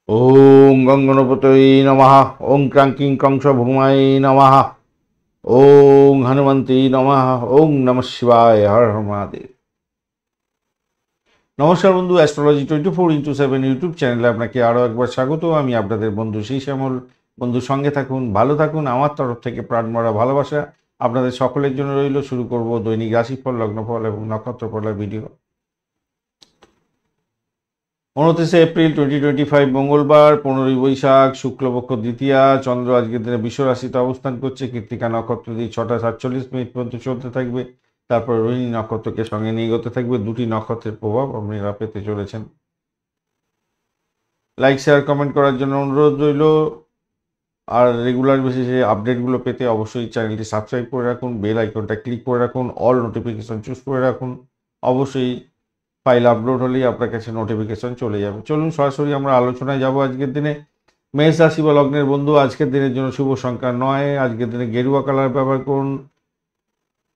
ওং গঙ্গনপতয়ে নমঃ। ওং ক্রাঙ্কিং কংস ভূমায় নমঃ। ওং হনুমন্তে নমঃ। ওং নমঃ শিবায়। হর হর মহাদেব। নমস্কার বন্ধু, অ্যাস্ট্রোলজি 24x7 ইউটিউব চ্যানেলে আপনাকে আরও একবার স্বাগত। আমি আপনাদের বন্ধু শ্রী শ্যামল। বন্ধু সঙ্গে থাকুন, ভালো থাকুন। আমার তরফ থেকে প্রাণমরা ভালোবাসা আপনাদের সকলের জন্য রইল। শুরু করব দৈনিক রাশিফল, লগ্নফল এবং নক্ষত্রফলের ভিডিও। 29 এপ্রিল 2025 মঙ্গলবার, 15 বৈশাখ, শুক্লপক্ষ দ্বিতীয়া। চন্দ্র আজকের দিনে বৃষ রাশিতে অবস্থান করছে। কৃত্তিকা নক্ষত্র দিয়ে 6:47 পর্যন্ত চলতে থাকবে। তারপর রোহিণী নক্ষত্রকে সঙ্গে নিয়ে এগোতে থাকবে। দুটি নক্ষত্রের প্রভাব আপনারা পেতে চলেছেন। লাইক শেয়ার কমেন্ট করার জন্য অনুরোধ রইল। আর রেগুলার বেসিসে আপডেটগুলো পেতে অবশ্যই চ্যানেলটি সাবস্ক্রাইব করে রাখুন, বেল আইকনটা ক্লিক করে রাখুন, অল নোটিফিকেশন চুজ করে রাখুন। অবশ্যই ফাইল আপলোড হলেই আপনার কাছে নোটিফিকেশন চলে যাবে। চলুন সরাসরি আমরা আলোচনায় যাব আজকের দিনে। মেষ রাশি বা লগ্নের বন্ধু, আজকের দিনের জন্য শুভ সংখ্যা 9। আজকের দিনে গেরুয়া কালার ব্যবহার করুন।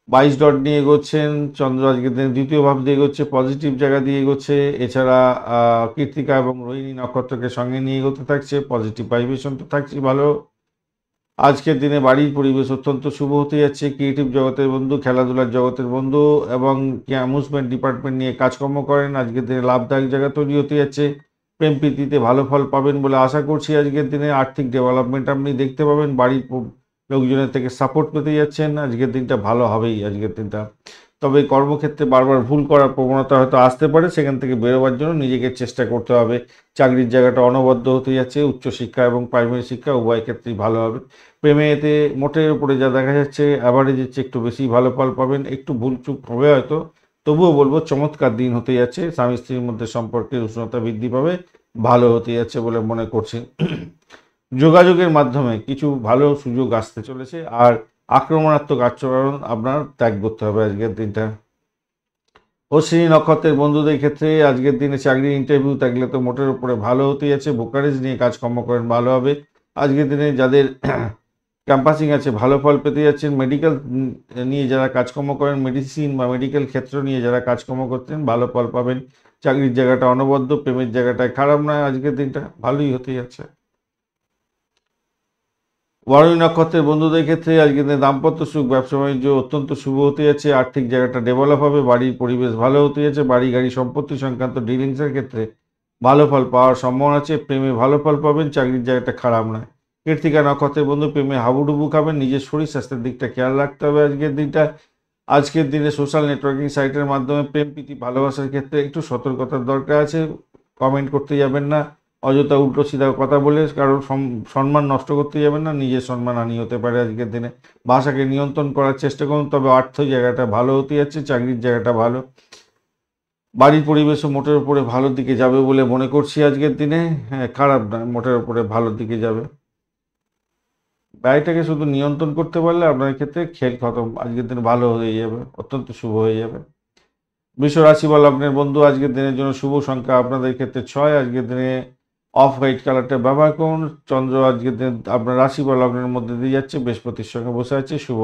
22 ডট নিয়ে এগোচ্ছেন। চন্দ্র আজকের দিনে দ্বিতীয় ভাব দিয়ে এগোচ্ছে, পজিটিভ জায়গা দিয়ে এগোচ্ছে। এছাড়া কৃত্তিকা এবং রোহিণী নক্ষত্রকে সঙ্গে নিয়ে এগোতে থাকছে। পজিটিভ ভাইব্রেশন তো থাকছে ভালো। আজকের দিনে বাড়ির পরিবেশ অত্যন্ত শুভ হতে যাচ্ছে। ক্রিয়েটিভ জগতের বন্ধু, খেলাধুলার জগতের বন্ধু এবং অ্যামুজমেন্ট ডিপার্টমেন্ট নিয়ে কাজকর্ম করেন, আজকের দিনে লাভদায়ক জায়গা তৈরি হতে যাচ্ছে। প্রেম প্রীতিতে ভালো ফল পাবেন বলে আশা করছি। আজকের দিনে আর্থিক ডেভেলপমেন্ট আপনি দেখতে পাবেন। বাড়ির লোকজনের থেকে সাপোর্ট পেতে যাচ্ছেন। আজকের দিনটা ভালো হবেই আজকের দিনটা। তবে কর্মক্ষেত্রে বারবার ভুল করার প্রবণতা হয়তো আসতে পারে, সেখান থেকে বেরোবার জন্য নিজেকে চেষ্টা করতে হবে। চাকরির জায়গাটা অনবদ্য হতে যাচ্ছে। উচ্চশিক্ষা এবং প্রাইমারি শিক্ষা উভয় ক্ষেত্রেই ভালো হবে। প্রেমে এতে মোটের উপরে যা দেখা যাচ্ছে অ্যাভারেজের চেয়ে একটু বেশি ভালো ফল পাবেন। একটু ভুলচুক হবে হয়তো, তবুও বলবো চমৎকার দিন হতে যাচ্ছে। স্বামী স্ত্রীর মধ্যে সম্পর্কের উষ্ণতা বৃদ্ধি পাবে, ভালো হতে যাচ্ছে বলে মনে করছি। যোগাযোগের মাধ্যমে কিছু ভালো সুযোগ আসতে চলেছে। আর আক্রমণাত্মক আচরণ আপনার ত্যাগ করতে হবে আজকের দিনটা। অশ্বিনী নক্ষত্রের বন্ধুদের ক্ষেত্রে আজকের দিনে চাকরির ইন্টারভিউ থাকলে তো মোটের উপরে ভালো হতে যাচ্ছে। ব্রোকারেজ নিয়ে কাজকর্ম করেন, ভালো হবে। আজকের দিনে যাদের ক্যাম্পাসিং আছে ভালো ফল পেতে যাচ্ছেন। মেডিকেল নিয়ে যারা কাজকর্ম করেন, মেডিসিন বা মেডিকেল ক্ষেত্র নিয়ে যারা কাজকর্ম করছেন ভালো ফল পাবেন। চাকরির জায়গাটা অনবদ্য, প্রেমের জায়গাটায় খারাপ নয়। আজকের দিনটা ভালোই হতে যাচ্ছে। বরণী নক্ষত্রের বন্ধুদের ক্ষেত্রে আজকের দিনে দাম্পত্য সুখ, ব্যবসা বাণিজ্য অত্যন্ত শুভ হতে যাচ্ছে। আর্থিক জায়গাটা ডেভেলপ হবে। বাড়ির পরিবেশ ভালো হতে যাচ্ছে। বাড়ি গাড়ি সম্পত্তি সংক্রান্ত ডিলিংসের ক্ষেত্রে ভালো ফল পাওয়ার সম্ভাবনা আছে। প্রেমে ভালো ফল পাবেন। চাকরির জায়গাটা খারাপ নয়। কৃত্তিকা নক্ষত্রের বন্ধু, প্রেমে হাবুডুবু খাবেন। নিজের শরীর স্বাস্থ্যের দিকটা খেয়াল রাখতে হবে আজকের দিনটা। আজকের দিনে সোশ্যাল নেটওয়ার্কিং সাইটের মাধ্যমে প্রেম প্রীতি ভালোবাসার ক্ষেত্রে একটু সতর্কতার দরকার আছে। কমেন্ট করতে যাবেন না, অযথা উল্টো সিধা কথা বলে কারোর সম্মান নষ্ট করতে যাবেন না। নিজের সম্মান হানি হতে পারে আজকের দিনে। ভাষাকে নিয়ন্ত্রণ করার চেষ্টা করুন। তবে অর্থ জায়গাটা ভালো হতে যাচ্ছে। চাকরির জায়গাটা ভালো। বাড়ির পরিবেশও মোটের উপরে ভালোর দিকে যাবে বলে মনে করছি আজকের দিনে। হ্যাঁ, খারাপ নয়, মোটের উপরে ভালোর দিকে যাবে। ব্যয়টাকে শুধু নিয়ন্ত্রণ করতে পারলে আপনার ক্ষেত্রে খেল খতম। আজকের দিনে ভালো হয়ে যাবে, অত্যন্ত শুভ হয়ে যাবে। বৃষ রাশি বা লগ্নের বন্ধু, আজকের দিনের জন্য শুভ সংখ্যা আপনাদের ক্ষেত্রে 6। আজকের দিনে অফ হোয়াইট কালারটা ব্যবহার করুন। চন্দ্র আজকের দিনে আপনার রাশি বা লগ্নের মধ্যে দিয়ে যাচ্ছে, বৃহস্পতির সঙ্গে বসে আছে, শুভ।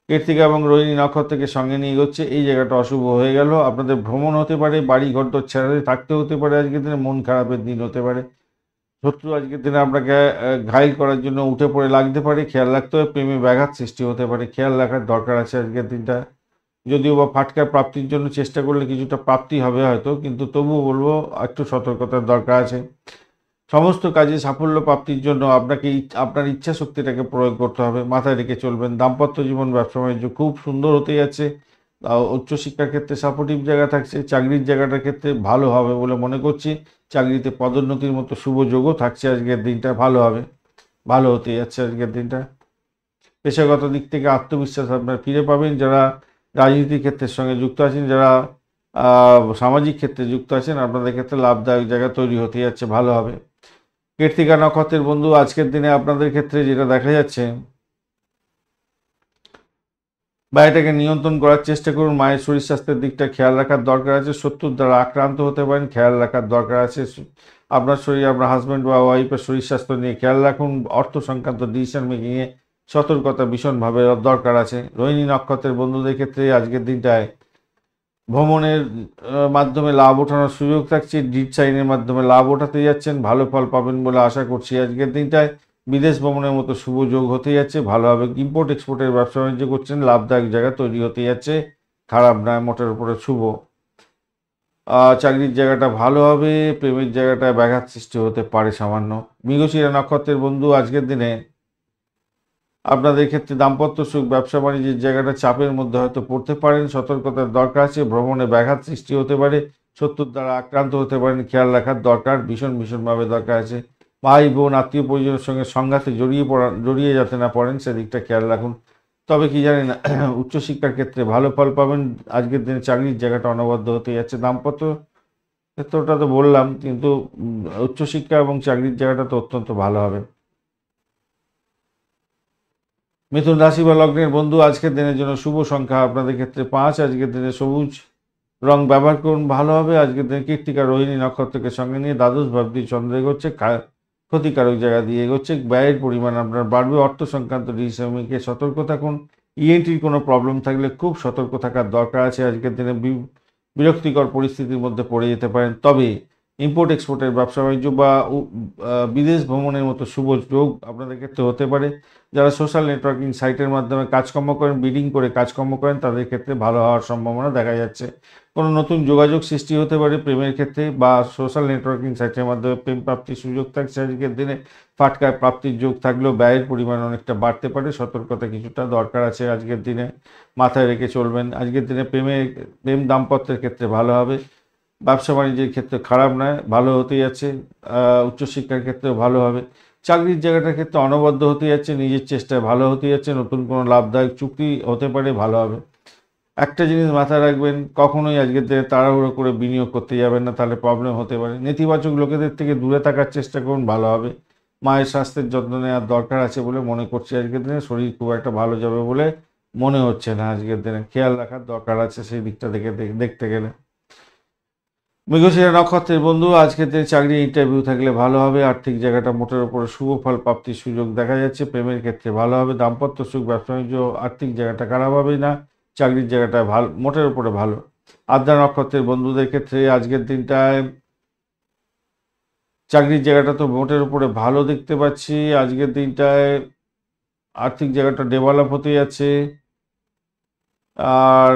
কৃত্তিকা এবং রোহিণী নক্ষত্রকে সঙ্গে নিয়ে এগোচ্ছে, এই জায়গাটা অশুভ হয়ে গেল। আপনাদের ভ্রমণ হতে পারে, বাড়ি ঘর তো ছেড়ে থাকতে হতে পারে। আজকের দিনে মন খারাপের দিন হতে পারে। শত্রু আজকের দিনে আপনাকে ঘাইল করার জন্য উঠে পড়ে লাগতে পারে, খেয়াল রাখতে হবে। প্রেমে ব্যাঘাত সৃষ্টি হতে পারে, খেয়াল রাখার দরকার আছে আজকের দিনটা। যদিও বা ফাটকা প্রাপ্তির জন্য চেষ্টা করলে কিছুটা প্রাপ্তি হবে হয়তো, কিন্তু তবুও বলবো একটু সতর্কতার দরকার আছে। সমস্ত কাজে সাফল্য প্রাপ্তির জন্য আপনাকে আপনার ইচ্ছা শক্তিটাকে প্রয়োগ করতে হবে, মাথায় রেখে চলবেন। দাম্পত্য জীবন, ব্যবসা বাণিজ্য খুব সুন্দর হতে যাচ্ছে। উচ্চশিক্ষার ক্ষেত্রে সাপোর্টিভ জায়গা থাকছে। চাকরির জায়গাটার ক্ষেত্রে ভালো হবে বলে মনে করছি। চাকরিতে পদোন্নতির মতো শুভ যোগও থাকছে। আজকের দিনটা ভালো হবে, ভালো হতে যাচ্ছে আজকের দিনটা। পেশাগত দিক থেকে আত্মবিশ্বাস আপনার ফিরে পাবেন। যারা রাজনীতি ক্ষেত্রের সঙ্গে যুক্ত আছেন, যারা সামাজিক ক্ষেত্রে যুক্ত আছেন, আপনাদের ক্ষেত্রে লাভদায়ক জায়গা তৈরি হতে যাচ্ছে, ভালো হবে। কৃত্তিকা নক্ষত্রের বন্ধু, আজকের দিনে আপনাদের ক্ষেত্রে যেটা দেখা যাচ্ছে, ব্যয়টাকে নিয়ন্ত্রণ করার চেষ্টা করুন। মায়ের শরীর স্বাস্থ্যের দিকটা খেয়াল রাখার দরকার আছে। শত্রুর দ্বারা আক্রান্ত হতে পারেন, খেয়াল রাখার দরকার আছে। আপনার শরীর, আপনার হাজব্যান্ড বা ওয়াইফের শরীর স্বাস্থ্য নিয়ে খেয়াল রাখুন। অর্থ সংক্রান্ত ডিসিশন মেকিংয়ে সতর্কতা ভীষণভাবে দরকার আছে। রোহিণী নক্ষত্রের বন্ধুদের ক্ষেত্রে আজকের দিনটায় ভ্রমণের মাধ্যমে লাভ ওঠানোর সুযোগ থাকছে, ডিড সাইনের মাধ্যমে লাভ ওঠাতে যাচ্ছেন, ভালো ফল পাবেন বলে আশা করছি আজকের দিনটায়। বিদেশ ভ্রমণের মতো শুভ যোগ হতে যাচ্ছে, ভালো হবে। ইম্পোর্ট এক্সপোর্টের ব্যবসা বাণিজ্য করছেন, লাভদায়ক জায়গা তৈরি হতে যাচ্ছে, খারাপ নয়, মোটের উপরে শুভ। চাকরির জায়গাটা ভালো হবে, প্রেমের জায়গাটায় ব্যাঘাত সৃষ্টি হতে পারে সামান্য। মৃগশিরা নক্ষত্রের বন্ধু আজকের দিনে আপনাদের ক্ষেত্রে দাম্পত্য সুখ, ব্যবসা বাণিজ্যের জায়গাটা চাপের মধ্যে হয়তো পড়তে পারেন, সতর্কতার দরকার আছে। ভ্রমণে ব্যাঘাত সৃষ্টি হতে পারে, শত্রুর দ্বারা আক্রান্ত হতে পারেন, খেয়াল রাখার দরকার, ভীষণভাবে দরকার আছে। ভাই বোন আত্মীয় পরিজনের সঙ্গে সংঘাতে জড়িয়ে যাতে না পড়েন, সেদিকটা খেয়াল রাখুন। তবে কি জানেন, উচ্চশিক্ষার ক্ষেত্রে ভালো ফল পাবেন আজকের দিনে। চাকরির জায়গাটা অনবদ্য হতে যাচ্ছে। দাম্পত্য ক্ষেত্রটা তো বললাম, কিন্তু উচ্চশিক্ষা এবং চাকরির জায়গাটা তো অত্যন্ত ভালো হবে। মিথুন রাশি বা লগ্নের বন্ধু আজকের দিনের জন্য শুভ সংখ্যা আপনাদের ক্ষেত্রে 5। আজকের দিনে সবুজ রং ব্যবহার করুন, ভালো হবে। আজকের দিনে কৃত্তিকা রোহিণী নক্ষত্রকে সঙ্গে নিয়ে দ্বাদশ ভাবটি চন্দ্র এগোচ্ছে, ক্ষতিকারক জায়গা দিয়ে এগোচ্ছে। ব্যয়ের পরিমাণ আপনার বাড়বে। অর্থ সংক্রান্ত ডিসিশন মেকে সতর্ক থাকুন। ইএনটির কোনো প্রবলেম থাকলে খুব সতর্ক থাকার দরকার আছে। আজকের দিনে বিরক্তিকর পরিস্থিতির মধ্যে পড়ে যেতে পারেন। তবে ইম্পোর্ট এক্সপোর্টের ব্যবসা বাণিজ্য বা বিদেশ ভ্রমণের মতো শুভ যোগ আপনাদের ক্ষেত্রে হতে পারে। যারা সোশ্যাল নেটওয়ার্কিং সাইটের মাধ্যমে কাজকর্ম করেন, বিডিং করে কাজকর্ম করেন, তাদের ক্ষেত্রে ভালো হওয়ার সম্ভাবনা দেখা যাচ্ছে। কোনো নতুন যোগাযোগ সৃষ্টি হতে পারে প্রেমের ক্ষেত্রে, বা সোশ্যাল নেটওয়ার্কিং সাইটের মাধ্যমে প্রেম প্রাপ্তির সুযোগ থাকছে আজকের দিনে। ফাটকায় প্রাপ্তির যোগ থাকলেও ব্যয়ের পরিমাণ অনেকটা বাড়তে পারে, সতর্কতা কিছুটা দরকার আছে আজকের দিনে, মাথায় রেখে চলবেন। আজকের দিনে প্রেম দাম্পত্যের ক্ষেত্রে ভালো হবে। ব্যবসা বাণিজ্যের ক্ষেত্রে খারাপ নয়, ভালো হতে যাচ্ছে। উচ্চশিক্ষার ক্ষেত্রেও ভালো হবে। চাকরির জায়গাটার ক্ষেত্রে অনবদ্য হতে যাচ্ছে, নিজের চেষ্টায় ভালো হতে যাচ্ছে। নতুন কোনো লাভদায়ক চুক্তি হতে পারে, ভালো হবে। একটা জিনিস মাথায় রাখবেন, কখনোই আজকের দিনে তাড়াহুড়ো করে বিনিয়োগ করতে যাবেন না, তাহলে প্রবলেম হতে পারে। নেতিবাচক লোকেদের থেকে দূরে থাকার চেষ্টা করুন, ভালো হবে। মায়ের স্বাস্থ্যের যত্ন নেওয়ার দরকার আছে বলে মনে করছি আজকের দিনে। শরীর খুব একটা ভালো যাবে বলে মনে হচ্ছে না আজকের দিনে, খেয়াল রাখার দরকার আছে সেই দিকটা দেখতে গেলে। মৃগশিরা নক্ষত্রের বন্ধু আজকের দিনে চাকরি ইন্টারভিউ থাকলে ভালো হবে। আর্থিক জায়গাটা মোটের উপরে শুভ ফল প্রাপ্তির সুযোগ দেখা যাচ্ছে। প্রেমের ক্ষেত্রে ভালো হবে। দাম্পত্য সুখ, ব্যবসা বাণিজ্য, আর্থিক জায়গাটা খারাপ হবে না, চাকরির জায়গাটা ভালো, মোটের উপরে ভালো। আদ্রা নক্ষত্রের বন্ধুদের ক্ষেত্রে আজকের দিনটায় চাকরির জায়গাটা তো মোটের উপরে ভালো দেখতে পাচ্ছি। আজকের দিনটায় আর্থিক জায়গাটা ডেভেলপ হতে যাচ্ছে। আর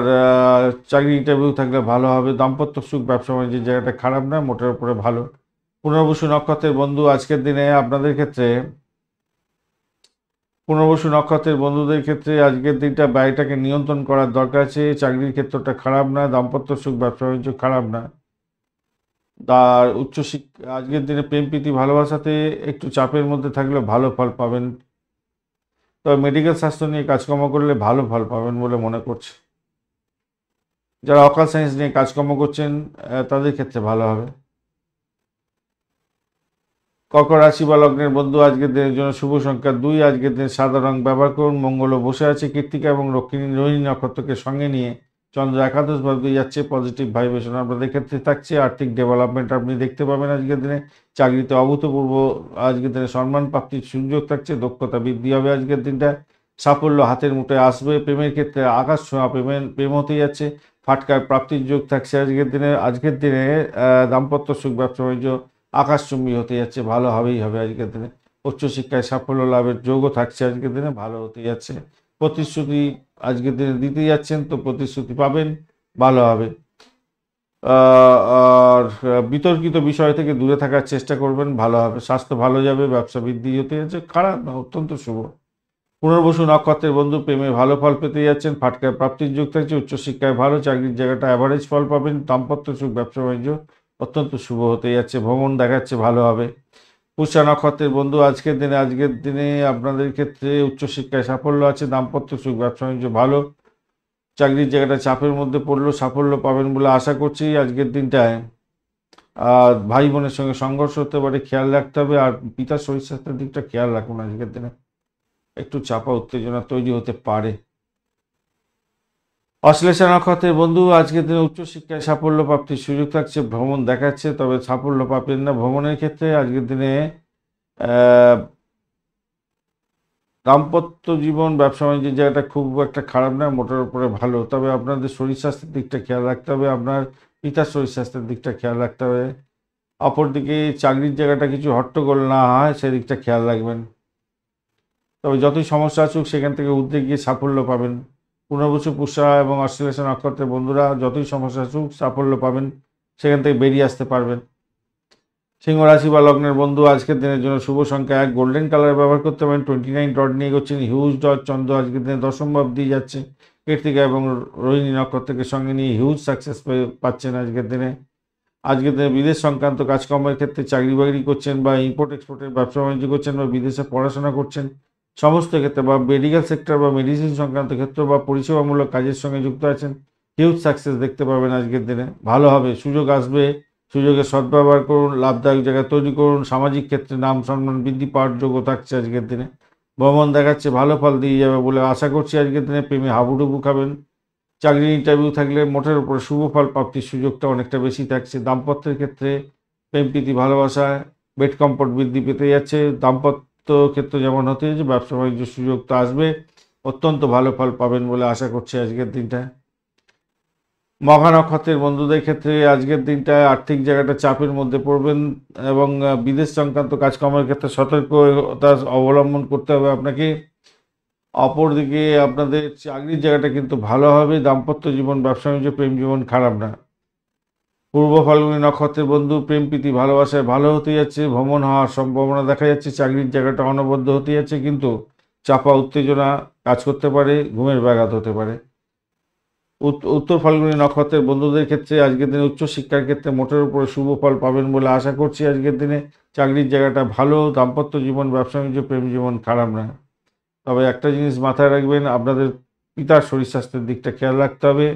চাকরি ইন্টারভিউ থাকলে ভালো হবে। দাম্পত্য সুখ, ব্যবসা বাণিজ্যের জায়গাটা খারাপ না, মোটের উপরে ভালো। পুনর্বসু নক্ষত্রের বন্ধু আজকের দিনে আপনাদের ক্ষেত্রে, পুনর্বসু নক্ষত্রের বন্ধুদের ক্ষেত্রে আজকের দিনটা ব্যয়টাকে নিয়ন্ত্রণ করার দরকার আছে। চাকরির ক্ষেত্রটা খারাপ না, দাম্পত্য সুখ, ব্যবসা বাণিজ্য খারাপ না। আর উচ্চশিক্ষা আজকের দিনে প্রেম প্রীতি ভালোবাসাতে একটু চাপের মধ্যে থাকলেও ভালো ফল পাবেন। তবে মেডিকেল স্বাস্থ্য নিয়ে কাজকর্ম করলে ভালো ফল পাবেন বলে মনে করছে। যারা অকাল সায়েন্স নিয়ে কাজকর্ম করছেন তাদের ক্ষেত্রে ভালো হবে। কর্কট রাশি বা লগ্নের বন্ধু আজকের দিনের জন্য শুভ সংখ্যা 2। আজকের দিনে সাদা রং ব্যবহার করুন। মঙ্গলও বসে আছে কৃত্তিকা এবং রোহিণী নক্ষত্রকে সঙ্গে নিয়ে চন্দ্র একাদশ ভাবে যাচ্ছে, পজিটিভ ভাইব্রেশন আপনাদের ক্ষেত্রে থাকছে। আর্থিক ডেভেলপমেন্ট আপনি দেখতে পাবেন আজকের দিনে। চাকরিতে অভূতপূর্ব আজকের দিনে সম্মান প্রাপ্তির সুযোগ থাকছে, দক্ষতা বৃদ্ধি হবে আজকের দিনটা। সাফল্য হাতের মুঠোয় আসবে। প্রেমের ক্ষেত্রে আকাশ ছোঁয়া প্রেম হতে যাচ্ছে, ফাটকার প্রাপ্তির যোগ থাকছে আজকের দিনে দাম্পত্য সুখ, ব্যবসা বাণিজ্য আকাশচুম্বী হতে যাচ্ছে, ভালো হবেই হবে আজকের দিনে। উচ্চশিক্ষায় সাফল্য লাভের যোগও থাকছে আজকের দিনে, ভালো হতে যাচ্ছে। প্রতিশ্রুতি আজকের দিনে দিতে যাচ্ছেন, তো প্রতিশ্রুতি পাবেন, ভালো হবে। আর বিতর্কিত বিষয় থেকে দূরে থাকার চেষ্টা করবেন, ভালো হবে। স্বাস্থ্য ভালো যাবে, ব্যবসা বৃদ্ধি হতে যাচ্ছে, খারাপ না, অত্যন্ত শুভ। পুনর্বসু নক্ষত্রের বন্ধু প্রেমে ভালো ফল পেতে যাচ্ছেন, ফাটকায় প্রাপ্তির যোগ থাকছে। উচ্চশিক্ষায় ভালো, চাকরির জায়গাটা অ্যাভারেজ ফল পাবেন। দাম্পত্য সুখ, ব্যবসা বাণিজ্য অত্যন্ত শুভ হতে যাচ্ছে, ভ্রমণ দেখাচ্ছে ভালো হবে। পুষ্যা নক্ষত্রের বন্ধু আজকের দিনে আপনাদের ক্ষেত্রে উচ্চশিক্ষায় সাফল্য আছে, দাম্পত্য সুখ, ব্যবসা বাণিজ্য ভালো। চাকরির জায়গাটা চাপের মধ্যে পড়লেও সাফল্য পাবেন বলে আশা করছি আজকের দিনটায়। আর ভাই বোনের সঙ্গে সংঘর্ষ হতে পারে, খেয়াল রাখতে হবে। আর পিতার শরীর স্বাস্থ্যের দিকটা খেয়াল রাখুন আজকের দিনে, একটু চাপা উত্তেজনা তৈরি হতে পারে। অশ্লেষা নক্ষত্রের বন্ধু আজকের দিনে উচ্চশিক্ষায় সাফল্য প্রাপ্তির সুযোগ থাকছে, ভ্রমণ দেখাচ্ছে, তবে সাফল্য পাবেন না ভ্রমণের ক্ষেত্রে। আজকের দিনে দাম্পত্য জীবন ব্যবসা বাণিজ্যের জায়গাটা খুব একটা খারাপ না, মোটের উপরে ভালো। তবে আপনাদের শরীর স্বাস্থ্যের দিকটা খেয়াল রাখতে হবে, আপনার পিতার শরীর স্বাস্থ্যের দিকটা খেয়াল রাখতে হবে। অপরদিকে চাকরির জায়গাটা কিছু হট্টগোল না হয় সেদিকটা খেয়াল রাখবেন। তবে যতই সমস্যা আসুক সেখান থেকে উদ্রে গিয়ে সাফল্য পাবেন। পুনর্বসু, পুষ্যা এবং অশ্লেষা নক্ষত্রের বন্ধুরা যতই সমস্যা আসুক সাফল্য পাবেন, সেখান থেকে বেরিয়ে আসতে পারবেন। সিংহ রাশি বা লগ্নের বন্ধু, আজকের দিনের জন্য শুভ সংখ্যা 1, গোল্ডেন কালার ব্যবহার করতে পারেন। 29 ডট নিয়ে এগোচ্ছেন, হিউজ ডট। চন্দ্র আজকের দিনে দশম ভাব দিয়ে যাচ্ছে, কৃত্তিকা এবং রোহিণী নক্ষত্রকে সঙ্গে নিয়ে হিউজ সাকসেস পাচ্ছেন আজকের দিনে। আজকের দিনে বিদেশ সংক্রান্ত কাজকর্মের ক্ষেত্রে চাকরি বাকরি করছেন বা ইম্পোর্ট এক্সপোর্টের ব্যবসা বাণিজ্য করছেন বা বিদেশে পড়াশোনা করছেন, সমস্ত ক্ষেত্রে বা মেডিকেল সেক্টর বা মেডিসিন সংক্রান্ত ক্ষেত্র বা পরিষেবামূলক কাজের সঙ্গে যুক্ত আছেন, হিউজ সাকসেস দেখতে পাবেন আজকের দিনে। ভালো হবে, সুযোগ আসবে, সুযোগের সদ্ব্যবহার করুন, লাভদায়ক জায়গা তৈরি করুন। সামাজিক ক্ষেত্রে নাম সম্মান বৃদ্ধি পাওয়ার যোগ্য থাকছে আজকের দিনে। ভ্রমণ দেখাচ্ছে ভালো ফল দিয়ে যাবে বলে আশা করছি আজকের দিনে। প্রেমে হাবুডুবু খাবেন। চাকরির ইন্টারভিউ থাকলে মোটের উপরে শুভ ফল প্রাপ্তির সুযোগটা অনেকটা বেশি থাকছে। দাম্পত্যের ক্ষেত্রে প্রেম প্রীতি ভালোবাসা বেড কমফোর্ট বৃদ্ধি পেতে যাচ্ছে। দাম্পত্য ক্ষেত্র যেমন হতে যাচ্ছে, ব্যবসা বাণিজ্য সুযোগ তো আসবে, অত্যন্ত ভালো ফল পাবেন বলে আশা করছি আজকের দিনটা। মঘা নক্ষত্রের বন্ধুদের ক্ষেত্রে আজকের দিনটায় আর্থিক জায়গাটা চাপের মধ্যে পড়বেন এবং বিদেশ সংক্রান্ত কাজকর্মের ক্ষেত্রে সতর্কতা অবলম্বন করতে হবে আপনাকে। অপরদিকে আপনাদের চাকরির জায়গাটা কিন্তু ভালো হবে। দাম্পত্য জীবন, ব্যবসা বাণিজ্য, প্রেম জীবন খারাপ না। পূর্ব ফাল্গুনী নক্ষত্রের বন্ধু, প্রেম প্রীতি ভালোবাসায় ভালো হতে যাচ্ছে, ভ্রমণ হওয়ার সম্ভাবনা দেখা যাচ্ছে। চাকরির জায়গাটা অনবদ্য হতে যাচ্ছে, কিন্তু চাপা উত্তেজনা কাজ করতে পারে, ঘুমের ব্যাঘাত হতে পারে। উত্তর ফাল্গুনী নক্ষত্রের বন্ধুদের ক্ষেত্রে আজকের দিনে উচ্চশিক্ষার ক্ষেত্রে মোটের উপরে শুভ ফল পাবেন বলে আশা করছি আজকের দিনে। চাকরির জায়গাটা ভালো, দাম্পত্য জীবন, ব্যবসা বাণিজ্য, প্রেম জীবন খারাপ না। তবে একটা জিনিস মাথায় রাখবেন, আপনাদের পিতার শরীর স্বাস্থ্যের দিকটা খেয়াল রাখতে হবে,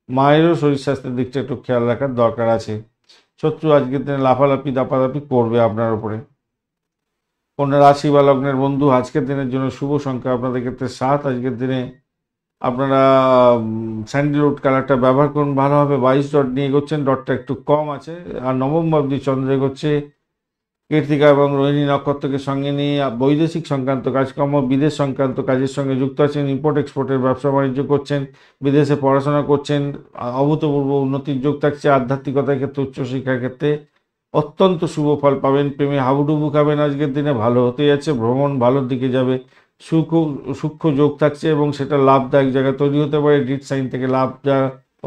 মায়েরও শরীর স্বাস্থ্যের দিকটা একটু খেয়াল রাখার দরকার আছে। শত্রু আজকের দিনে লাফালাফি দাপাদাপি করবে আপনার উপরে। কন্যা রাশি বা লগ্নের বন্ধু, আজকের দিনের জন্য শুভ সংখ্যা আপনাদের ক্ষেত্রে 7। আজকের দিনে আপনারা স্যান্ডেলউড কালারটা ব্যবহার করুন, ভালো হবে। 22 ডট নিয়ে এগোচ্ছেন, ডটটা একটু কম আছে। আর নবম ভাব দিয়ে চন্দ্র এগোচ্ছে, কৃত্তিকা এবং রোহিণী নক্ষত্রকে সঙ্গে নিয়ে বৈদেশিক সংক্রান্ত কাজকর্ম, বিদেশ সংক্রান্ত কাজের সঙ্গে যুক্ত আছেন। ইম্পোর্ট এক্সপোর্টের ব্যবসা বাণিজ্য করছেন, বিদেশে পড়াশোনা করছেন, অভূতপূর্ব উন্নতির যোগ থাকছে। আধ্যাত্মিকতার ক্ষেত্রে, উচ্চশিক্ষার ক্ষেত্রে অত্যন্ত শুভ ফল পাবেন। প্রেমে হাবুডুবু খাবেন আজকের দিনে, ভালো হতে যাচ্ছে। ভ্রমণ ভালোর দিকে যাবে, সূক্ষ্ম যোগ থাকছে এবং সেটা লাভদায়ক জায়গা তৈরি হতে পারে। ডিট সাইন থেকে লাভ যা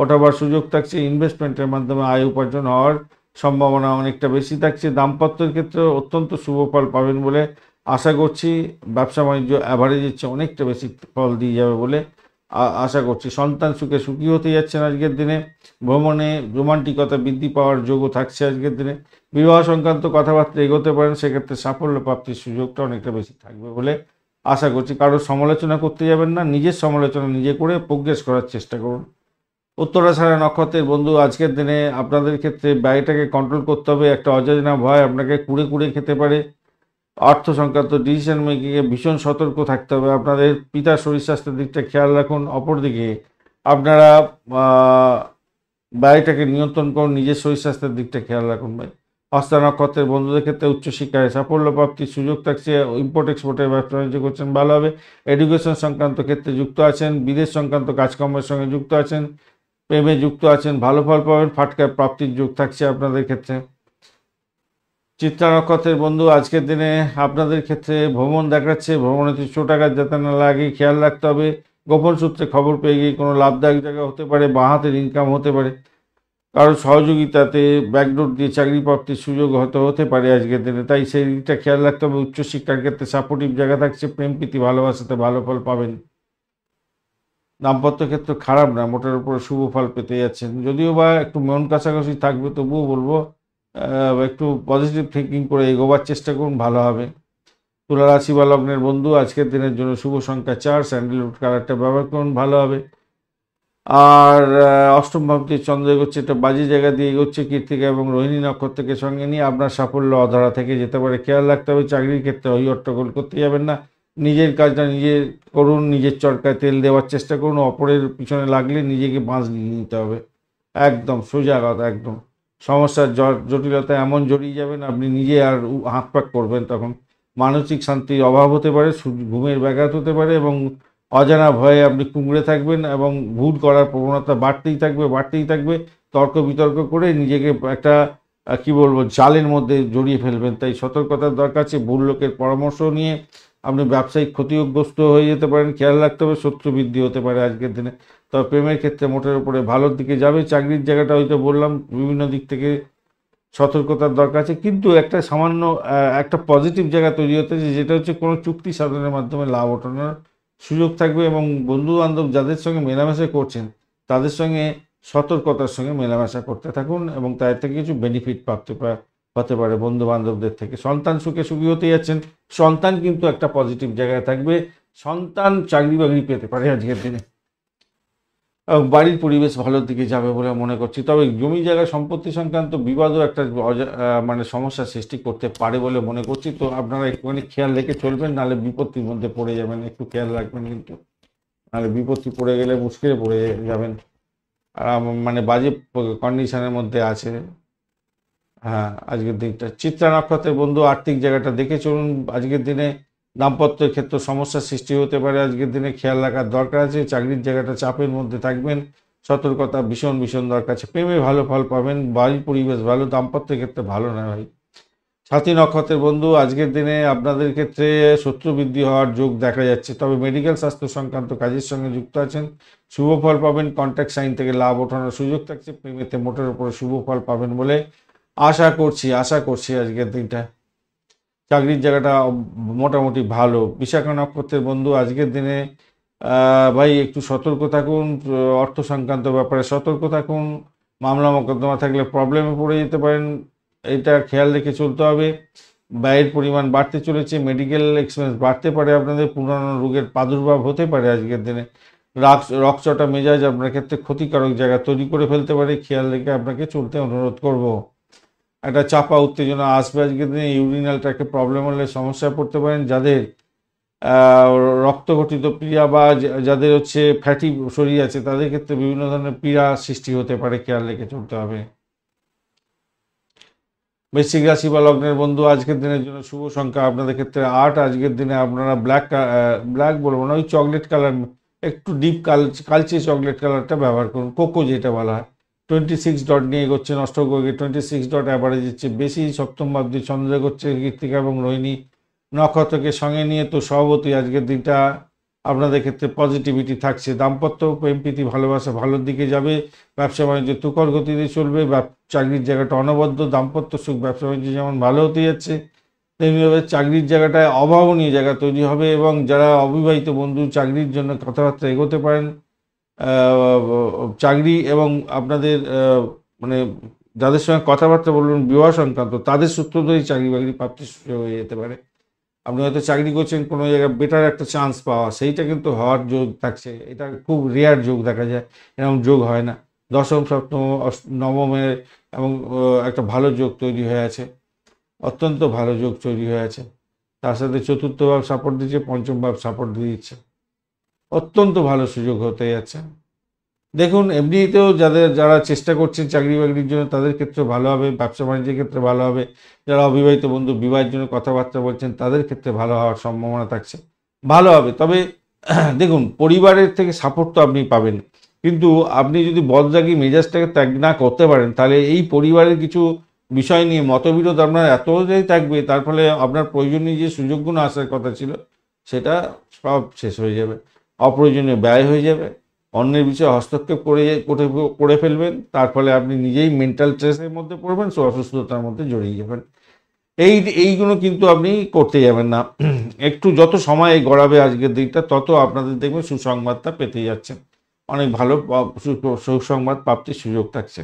ওঠাবার সুযোগ থাকছে। ইনভেস্টমেন্টের মাধ্যমে আয় উপার্জন হওয়ার সম্ভাবনা অনেকটা বেশি থাকছে। দাম্পত্যের ক্ষেত্রে অত্যন্ত শুভ ফল পাবেন বলে আশা করছি। ব্যবসা বাণিজ্য অ্যাভারেজের চেয়ে অনেকটা বেশি ফল দিয়ে যাবে বলে আশা করছি। সন্তান সুখে সুখী হতে যাচ্ছেন আজকের দিনে। ভ্রমণে রোমান্টিকতা বৃদ্ধি পাওয়ার যোগও থাকছে আজকের দিনে। বিবাহ সংক্রান্ত কথাবার্তা এগোতে পারেন, সেক্ষেত্রে সাফল্য প্রাপ্তির সুযোগটা অনেকটা বেশি থাকবে বলে আশা করছি। কারোর সমালোচনা করতে যাবেন না, নিজের সমালোচনা নিজে করে প্রোগ্রেস করার চেষ্টা করুন। উত্তরাষাঢ়া নক্ষত্রের বন্ধু, আজকের দিনে আপনাদের ক্ষেত্রে ব্যয়টাকে কন্ট্রোল করতে হবে। একটা অজানা ভয় আপনাকে কুড়ে কুড়ে খেতে পারে। অর্থ সংক্রান্ত ডিসিশন মেকিংয়ে ভীষণ সতর্ক থাকতে হবে। আপনাদের পিতার শরীর স্বাস্থ্যের দিকটা খেয়াল রাখুন। অপরদিকে আপনারা ব্যয়টাকে নিয়ন্ত্রণ করুন, নিজের শরীর স্বাস্থ্যের দিকটা খেয়াল রাখুন ভাই। হস্তা নক্ষত্রের বন্ধুদের ক্ষেত্রে উচ্চশিক্ষায় সাফল্য প্রাপ্তির সুযোগ থাকছে। ইম্পোর্ট এক্সপোর্টের ব্যবসা বাণিজ্য করছেন, ভালো হবে। এডুকেশন সংক্রান্ত ক্ষেত্রে যুক্ত আছেন, বিদেশ সংক্রান্ত কাজকর্মের সঙ্গে যুক্ত আছেন, প্রেমে যুক্ত আছেন, ভালো ফল পাবেন। ফাটকায় প্রাপ্তির যোগ থাকছে আপনাদের ক্ষেত্রে। চিত্রা নক্ষত্রের বন্ধু, আজকের দিনে আপনাদের ক্ষেত্রে ভ্রমণ দেখাচ্ছে। ভ্রমণে চোটাঘাত যাতে না লাগে খেয়াল রাখতে হবে। গোপন সূত্রে খবর পেয়ে গিয়ে কোনো লাভদায়ক জায়গা হতে পারে, বাঁ হাতের ইনকাম হতে পারে। কারোর সহযোগিতাতে ব্যাকডোর দিয়ে চাকরি প্রাপ্তির সুযোগ হতে পারে আজকের দিনে, তাই সেই দিকটা খেয়াল রাখতে হবে। উচ্চশিক্ষার ক্ষেত্রে সাপোর্টিভ জায়গা থাকছে। প্রেম প্রীতি ভালোবাসাতে ভালো ফল পাবেন। দাম্পত্য ক্ষেত্র খারাপ না, মোটের উপরে শুভ ফল পেতে যাচ্ছেন। যদিও বা একটু মন কাছাকাছি থাকবে, তবুও বলবো একটু পজিটিভ থিঙ্কিং করে এগোবার চেষ্টা করুন, ভালো হবে। তুলা রাশি বা লগ্নের বন্ধু, আজকের দিনের জন্য শুভ সংখ্যা 4। স্যান্ডেলউড কালারটা ব্যবহার করুন, ভালো হবে। আর অষ্টম ভাব দিয়ে চন্দ্র এগোচ্ছে, একটা বাজে জায়গা দিয়ে এগোচ্ছে। কৃত্তিকা এবং রোহিণী নক্ষত্রকে সঙ্গে নিয়ে আপনার সাফল্য অধরা থেকে যেতে পারে, খেয়াল রাখতে হবে। চাকরির ক্ষেত্রে হই হট্টগোল করতে যাবেন না, নিজের কাজটা নিজে করুন, নিজের চরকায় তেল দেওয়ার চেষ্টা করুন। অপরের পিছনে লাগলে নিজেকে বাঁশ নিয়ে নিতে হবে, একদম সোজা কথা। একদম সমস্যার জটিলতা এমন জড়িয়ে যাবেন আপনি নিজে আর হাত পাক করবেন তখন। মানসিক শান্তির অভাব হতে পারে, ঘুমের ব্যাঘাত হতে পারে এবং অজানা ভয়ে আপনি কুঁকড়ে থাকবেন এবং ভুল করার প্রবণতা বাড়তেই থাকবে। তর্ক বিতর্ক করে নিজেকে একটা কি বলবো জালের মধ্যে জড়িয়ে ফেলবেন। তাই সতর্কতার দরকার আছে। ভুল লোকের পরামর্শ নিয়ে আপনি ব্যবসায়িক ক্ষতিগ্রস্ত হয়ে যেতে পারেন, খেয়াল রাখতে হবে। শত্রু বৃদ্ধি হতে পারে আজকের দিনে। তবে প্রেমের ক্ষেত্রে মোটের উপরে ভালোর দিকে যাবে। চাকরির জায়গাটা হয়তো বললাম বিভিন্ন দিক থেকে সতর্কতার দরকার আছে, কিন্তু একটা সামান্য একটা পজিটিভ জায়গা তৈরি হতে যে যেটা হচ্ছে কোনো চুক্তি সাধনের মাধ্যমে লাভ ওঠানোর সুযোগ থাকবে এবং বন্ধু বান্ধব যাদের সঙ্গে মেলামেশা করছেন তাদের সঙ্গে সতর্কতার সঙ্গে মেলামেশা করতে থাকুন এবং তার থেকে কিছু বেনিফিট হতে পারে বন্ধু বান্ধবদের থেকে। সন্তান সুখী হতে যাচ্ছেন, সন্তান কিন্তু একটা পজিটিভ জায়গায় থাকবে, সন্তান চাকরি বাকরি পেতে পারে আজকের দিনে। বাড়ির পরিবেশ ভালোর দিকে যাবে বলে মনে করছি। তবে জমি জায়গা সম্পত্তি সংক্রান্ত বিবাদও একটা মানে সমস্যার সৃষ্টি করতে পারে বলে মনে করছি। তো আপনারা একটুখানি খেয়াল রেখে চলবেন, নাহলে বিপত্তির মধ্যে পড়ে যাবেন। একটু খেয়াল রাখবেন কিন্তু, নাহলে বিপত্তি পড়ে গেলে মুশকিলে পড়ে যাবেন। মানে বাজে কন্ডিশনের মধ্যে আছে। হ্যাঁ, আজকের দিনটা চিত্রা নক্ষত্রের বন্ধু আর্থিক জায়গাটা দেখে চলুন। আজকের দিনে দাম্পত্যের ক্ষেত্রে সমস্যার সৃষ্টি হতে পারে, আজকের দিনে খেয়াল রাখার দরকার আছে। চাকরির জায়গাটা চাপের মধ্যে থাকবেন, সতর্কতা ভীষণ দরকার আছে। প্রেমে ভালো ফল পাবেন, বাড়ির পরিবেশ ভালো, দাম্পত্যের ক্ষেত্রে ভালো না ভাই। সাথী নক্ষত্রের বন্ধু আজকের দিনে আপনাদের ক্ষেত্রে শত্রু বৃদ্ধি হওয়ার যোগ দেখা যাচ্ছে। তবে মেডিকেল স্বাস্থ্য সংক্রান্ত কাজের সঙ্গে যুক্ত আছেন, শুভ ফল পাবেন। কন্ট্যাক্ট সাইন থেকে লাভ ওঠানোর সুযোগ থাকছে। প্রেমেতে মোটের উপরে শুভ ফল পাবেন বলে আশা করছি আজকের দিনটা। চাকরির জায়গাটা মোটামুটি ভালো। বিশাখা নক্ষত্রের বন্ধু আজকের দিনে ভাই একটু সতর্ক থাকুন, অর্থ সংক্রান্ত ব্যাপারে সতর্ক থাকুন। মামলা মোকদ্দমা থাকলে প্রবলেমে পড়ে যেতে পারেন, এটা খেয়াল রেখে চলতে হবে। ব্যয়ের পরিমাণ বাড়তে চলেছে, মেডিকেল এক্সপেন্স বাড়তে পারে, আপনাদের পুরানো রোগের প্রাদুর্ভাব হতে পারে আজকের দিনে। রকচটা মেজাজ আপনার ক্ষেত্রে ক্ষতিকারক জায়গা তৈরি করে ফেলতে পারে, খেয়াল রেখে আপনাকে চলতে অনুরোধ করব। একটা চাপা উত্তেজনা আসবে আজকের দিনে। ইউরিনাল ট্র্যাকে প্রবলেম হলে সমস্যায় পড়তে পারেন। যাদের রক্তগঠিত পীড়া বা যাদের হচ্ছে ফ্যাটি শরীর আছে তাদের ক্ষেত্রে বিভিন্ন ধরনের পীড়া সৃষ্টি হতে পারে, খেয়াল রেখে চলতে হবে। বৃশ্চিক রাশি বা লগ্নের বন্ধু আজকের দিনের জন্য শুভ সংখ্যা আপনাদের ক্ষেত্রে 8। আজকের দিনে আপনারা ব্ল্যাক বলবো না, ওই চকলেট কালার, একটু ডিপ কালচে চকলেট কালারটা ব্যবহার করুন, কোকো যেটা বলা হয়। 26 ডট নিয়ে এগোচ্ছেন অষ্টগ্রহে। 26 ডট অ্যাভারেজ হচ্ছে বেশি। সপ্তম ভাবটি চন্দ্র করছে কৃত্তিকা এবং রোহিণী নক্ষত্রকে সঙ্গে নিয়ে, তো স্বভাবতই আজকের দিনটা আপনাদের ক্ষেত্রে পজিটিভিটি থাকছে। দাম্পত্য প্রেম প্রীতি ভালোবাসা ভালোর দিকে যাবে। ব্যবসা বাণিজ্য তুখর গতিতে চলবে। চাকরির জায়গাটা অনবদ্য। দাম্পত্য সুখ ব্যবসা বাণিজ্য যেমন ভালো হতে যাচ্ছে, তেমনিভাবে চাকরির জায়গাটায় অভাবনীয় জায়গা তৈরি হবে এবং যারা অবিবাহিত বন্ধু চাকরির জন্য কথাবার্তা এগোতে পারেন। চাকরি এবং আপনাদের মানে যাদের সঙ্গে কথাবার্তা বলুন বিবাহ সংক্রান্ত, তাদের সূত্র ধরেই চাকরি বাকরি প্রাপ্তির সুযোগ হয়ে যেতে পারে। আপনি হয়তো চাকরি করছেন, কোনো জায়গায় বেটার একটা চান্স পাওয়া, সেইটা কিন্তু হওয়ার যোগ থাকছে। এটা খুব রেয়ার যোগ দেখা যায়, এরকম যোগ হয় না। দশম সপ্তম নবমের এবং একটা ভালো যোগ তৈরি হয়ে আছে, অত্যন্ত ভালো যোগ তৈরি হয়ে আছে। তার সাথে চতুর্থ ভাব সাপোর্ট দিচ্ছে, পঞ্চম ভাব সাপোর্ট দিয়ে দিচ্ছে, অত্যন্ত ভালো সুযোগ হতে যাচ্ছে। দেখুন এমনিতেও যারা চেষ্টা করছেন চাকরি বাকরির জন্য তাদের ক্ষেত্রে ভালো হবে, ব্যবসা বাণিজ্যের ক্ষেত্রে ভালো হবে। যারা অবিবাহিত বন্ধু বিবাহের জন্য কথাবার্তা বলছেন তাদের ক্ষেত্রে ভালো হওয়ার সম্ভাবনা থাকছে, ভালো হবে। তবে দেখুন পরিবারের থেকে সাপোর্ট তো আপনি পাবেন, কিন্তু আপনি যদি বদরাগী মেজাজটাকে ত্যাগ না করতে পারেন তাহলে এই পরিবারের কিছু বিষয় নিয়ে মতবিরোধ আপনার এতটাই থাকবে, তার ফলে আপনার প্রয়োজনীয় যে সুযোগগুলো আসার কথা ছিল সেটা সব শেষ হয়ে যাবে, অপ্রয়োজনীয় ব্যয় হয়ে যাবে, অন্যের বিষয়ে হস্তক্ষেপ করে ফেলবেন। তার ফলে আপনি নিজেই মেন্টাল স্ট্রেসের মধ্যে পড়বেন, অসুস্থতার মধ্যে জড়িয়ে যাবেন। এইগুলো কিন্তু আপনি করতে যাবেন না। একটু যত সময় গড়াবে আজকের দিকটা, তত আপনাদের দেখবেন সুসংবাদটা পেতে যাচ্ছেন, অনেক ভালো সুসংবাদ প্রাপ্তির সুযোগ থাকছে।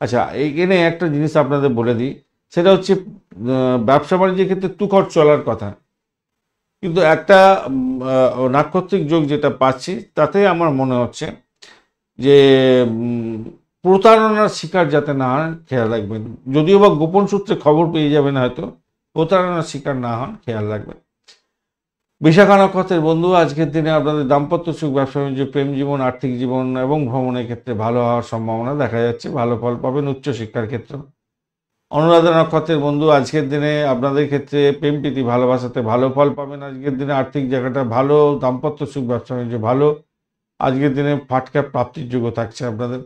আচ্ছা, এইখানে একটা জিনিস আপনাদের বলে দিই, সেটা হচ্ছে ব্যবসা বাণিজ্যের ক্ষেত্রে তুখর চলার কথা, কিন্তু একটা নাক্ষত্রিক যোগ যেটা পাচ্ছি তাতে আমার মনে হচ্ছে যে প্রতারণার শিকার যাতে না হন খেয়াল রাখবেন। যদিও বা গোপন সূত্রে খবর পেয়ে যাবেন, হয়তো প্রতারণার শিকার না হন খেয়াল রাখবেন। বিশাখা নক্ষত্রের বন্ধু আজকের দিনে আপনাদের দাম্পত্য সুখ, ব্যবসা বাণিজ্য, প্রেম জীবন, আর্থিক জীবন এবং ভ্রমণের ক্ষেত্রে ভালো হওয়ার সম্ভাবনা দেখা যাচ্ছে। ভালো ফল পাবেন উচ্চশিক্ষার ক্ষেত্রে। অনুরাধা নক্ষত্রের বন্ধু, আজকের দিনে আপনাদের ক্ষেত্রে প্রেম প্রীতি ভালোবাসাতে ভালো ফল পাবেন। আজকের দিনে আর্থিক জায়গাটা ভালো, দাম্পত্য সুখ ব্যবসা বাণিজ্য ভালো। আজকের দিনে ফাটকা প্রাপ্তির যোগ্য থাকছে আপনাদের।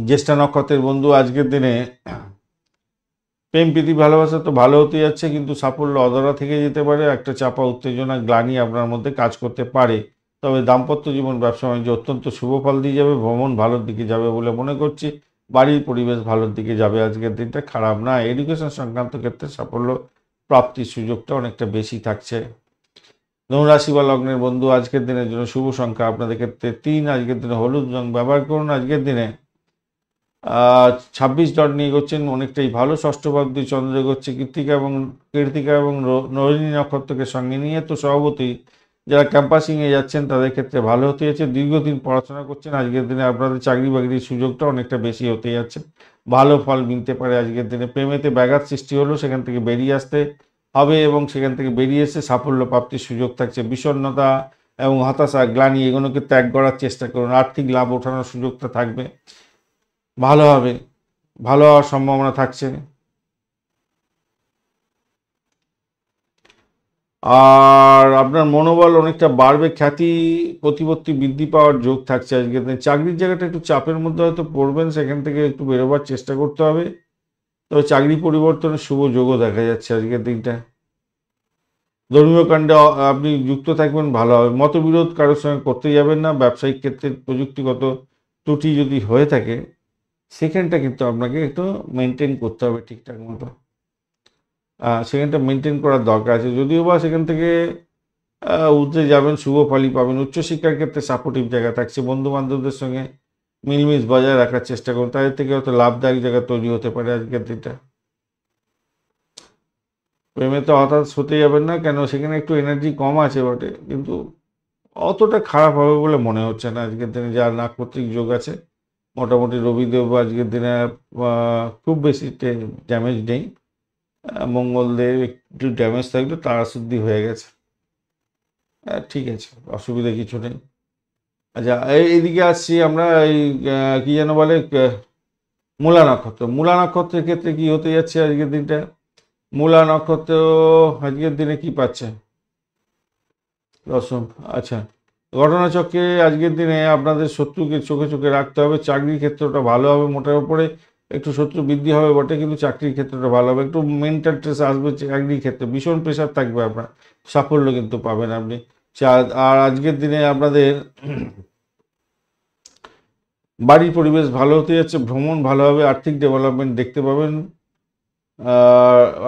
জ্যেষ্ঠা নক্ষত্রের বন্ধু, আজকের দিনে প্রেম প্রীতি ভালোবাসা তো ভালো হতে যাচ্ছে, কিন্তু সাফল্য অধরা থেকে যেতে পারে। একটা চাপা উত্তেজনা গ্লানি আপনার মধ্যে কাজ করতে পারে। তবে দাম্পত্য জীবন ব্যবসা বাণিজ্য অত্যন্ত শুভ ফল দিয়ে যাবে। ভ্রমণ ভালোর দিকে যাবে বলে মনে করছি। বাড়ির পরিবেশ ভালোর দিকে যাবে। আজকের দিনটা খারাপ না। এডুকেশন সংক্রান্ত ক্ষেত্রে সাফল্য প্রাপ্তির সুযোগটা অনেকটা বেশি থাকছে। ধনুরাশি বা লগ্নের বন্ধু, আজকের দিনের জন্য শুভ সংখ্যা আপনাদের ক্ষেত্রে 3। আজকের দিনে হলুদ রং ব্যবহার করুন। আজকের দিনে 26 ডট নিয়ে এগোচ্ছেন, অনেকটাই ভালো। ষষ্ঠ ভাব দিয়ে চন্দ্র এগোচ্ছে কৃত্তিকা এবং রোহিণী নক্ষত্রকে সঙ্গে নিয়ে। তো স্বভাবতই যারা ক্যাম্পাসিংয়ে যাচ্ছেন তাদের ক্ষেত্রে ভালো হতে যাচ্ছে। দীর্ঘদিন পড়াশোনা করছেন, আজকের দিনে আপনাদের চাকরি বাকরির সুযোগটা অনেকটা বেশি হতে যাচ্ছে। ভালো ফল মিলতে পারে আজকের দিনে। প্রেমেতে ব্যাঘাত সৃষ্টি হলো, সেখান থেকে বেরিয়ে আসতে হবে এবং সেখান থেকে বেরিয়ে এসে সাফল্য প্রাপ্তির সুযোগ থাকছে। বিষণ্ণতা এবং হতাশা গ্লানি এগুলোকে ত্যাগ করার চেষ্টা করুন। আর্থিক লাভ ওঠানোর সুযোগটা থাকবে, ভালো হবে, ভালো হওয়ার সম্ভাবনা থাকছে। আর আপনার মনোবল অনেকটা বাড়বে, খ্যাতি প্রতিপত্তি বৃদ্ধি পাওয়ার যোগ থাকছে আজকের দিনে। চাকরির জায়গাটা একটু চাপের মধ্যে হয়তো পড়বেন, সেখান থেকে একটু বেরোবার চেষ্টা করতে হবে। তবে চাকরি পরিবর্তনের শুভ যোগও দেখা যাচ্ছে আজকের দিনটা। ধর্মীয় কাণ্ডে আপনি যুক্ত থাকবেন, ভালো হবে। মতবিরোধ কারোর সঙ্গে করতে যাবেন না। ব্যবসায়িক ক্ষেত্রে প্রযুক্তিগত ত্রুটি যদি হয়ে থাকে, সেখানটা কিন্তু আপনাকে একটু মেনটেন করতে হবে ঠিকঠাক মতো। সেখানটা মেনটেন করার দরকার আছে। যদিও বা সেখান থেকে উতরে যাবেন, শুভ ফলই পাবেন। উচ্চশিক্ষার ক্ষেত্রে সাপোর্টিভ জায়গা থাকছে। বন্ধু বান্ধবদের সঙ্গে মিলমিশ বজায় রাখার চেষ্টা করুন, তাদের থেকে হয়তো লাভদায়ক জায়গা তৈরি হতে পারে আজকের দিনটা। প্রেমে তো হতাশ হতে যাবেন না, কেন সেখানে একটু এনার্জি কম আছে বটে, কিন্তু অতটা খারাপ হবে বলে মনে হচ্ছে না আজকের দিনে। যার নাক্ষত্রিক যোগ আছে, মোটামুটি রবিদেব আজকের দিনে খুব বেশি ড্যামেজ নেই। মঙ্গলদেব একটু ড্যামেজ থাকলে তারাশুদ্ধি হয়ে গেছে। ঠিক আছে, অসুবিধা কিছু নেই। আচ্ছা, এইদিকে আসছি আমরা। এই কি যেন বলে, মূলা নক্ষত্র। মূলা নক্ষত্রের ক্ষেত্রে কি হতে যাচ্ছে আজকের দিনটা? মূলা নক্ষত্র আজকের দিনে কি পাচ্ছে? দশম। আচ্ছা, ঘটনাচক্রে আজকের দিনে আপনাদের শত্রুকে চোখে চোখে রাখতে হবে। চাকরির ক্ষেত্রটা ভালো হবে, মোটার উপরে একটু শত্রু বৃদ্ধি হবে বটে, কিন্তু চাকরির ক্ষেত্রটা ভালো হবে। একটু মেন্টাল স্ট্রেস আসবে চাকরির ক্ষেত্রে, ভীষণ প্রেশার থাকবে আপনার। সাফল্য কিন্তু পাবেন আপনি। আর আজকের দিনে আপনাদের বাড়ির পরিবেশ ভালো হতে যাচ্ছে, ভ্রমণ ভালো হবে, আর্থিক ডেভেলপমেন্ট দেখতে পাবেন।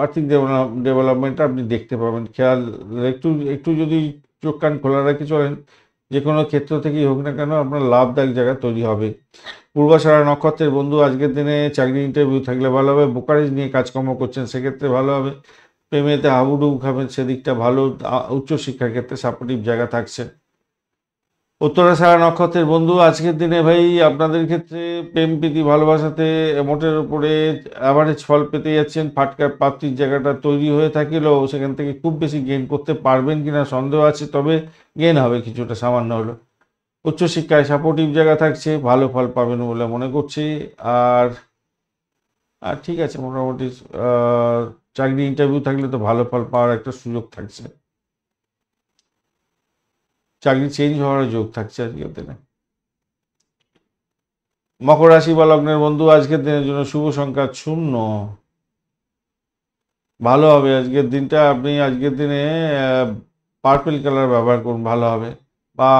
আর্থিক ডেভেলপমেন্টটা আপনি দেখতে পাবেন। খেয়াল একটু একটু যদি চোখ কান খোলা রেখে চলেন, যে কোনো ক্ষেত্র থেকেই হোক না কেন আপনার লাভদায়ক জায়গা তৈরি হবে। পূর্বাষাঢ়া নক্ষত্রের বন্ধু, আজকের দিনে চাকরি ইন্টারভিউ থাকলে ভালো হবে। ব্রোকারেজ নিয়ে কাজকর্ম করছেন, সেক্ষেত্রে ভালো হবে। প্রেমেতে হাবুডুবু খাবেন, সেদিকটা ভালো। উচ্চশিক্ষার ক্ষেত্রে সাপোর্টিভ জায়গা থাকছে। উত্তরাষাঢ়া নক্ষত্রের বন্ধু, আজকের দিনে ভাই আপনাদের ক্ষেত্রে প্রেম প্রীতি ভালোবাসাতে মোটের উপরে অ্যাভারেজ ফল পেতে যাচ্ছেন। ফাটকার প্রাপ্তির জায়গাটা তৈরি হয়ে থাকলেও সেখান থেকে খুব বেশি গেইন করতে পারবেন কিনা সন্দেহ আছে, তবে গেইন হবে কিছুটা, সামান্য হলো। উচ্চশিক্ষায় সাপোর্টিভ জায়গা থাকছে, ভালো ফল পাবেন বলে মনে করছি। আর আর ঠিক আছে, মোটামুটি চাকরি ইন্টারভিউ থাকলে তো ভালো ফল পাওয়ার একটা সুযোগ থাকছে। চাকরি চেঞ্জ হওয়ার যোগ থাকছে আজকের দিনে। মকর রাশি বা লগ্নের বন্ধু, আজকের দিনের জন্য শুভ সংখ্যা 0। ভালো হবে আজকের দিনটা। আপনি আজকের দিনে পার্পল কালার ব্যবহার করুন, ভালো হবে। বা